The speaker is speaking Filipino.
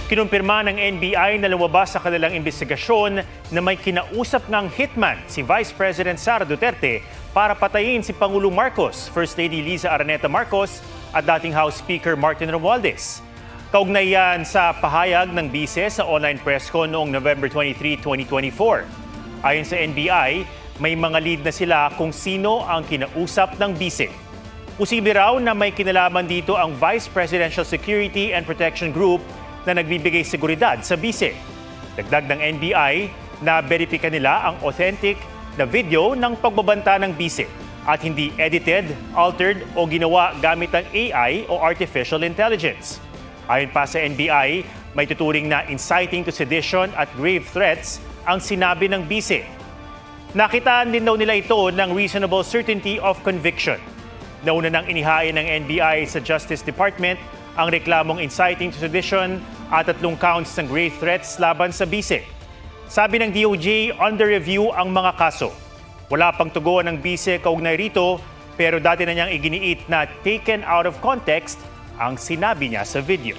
Kinumpirma ng NBI na lumabas sa kanilang investigasyon na may kinausap ngang hitman si Vice President Sara Duterte para patayin si Pangulong Marcos, First Lady Liza Araneta Marcos at dating House Speaker Martin Romualdez. Kaugnay yan sa pahayag ng bise sa online press con noong November 23, 2024. Ayon sa NBI, may mga lead na sila kung sino ang kinausap ng bise. Posible raw na may kinalaman dito ang Vice Presidential Security and Protection Group na nagbibigay seguridad sa bise. Dagdag ng NBI na beripika nila ang authentic na video ng pagbabanta ng bise at hindi edited, altered o ginawa gamit ang AI o artificial intelligence. Ayon pa sa NBI, may tuturing na inciting to sedition at grave threats ang sinabi ng bise. Nakitaan din daw nila ito ng reasonable certainty of conviction. Nauna nang inihain ng NBI sa Justice Department ang reklamong inciting to sedition at 3 counts ng grave threats laban sa bise. Sabi ng DOJ, under review ang mga kaso. Wala pang tugon ng bise kaugnay rito, pero dati na niyang iginiit na taken out of context ang sinabi niya sa video.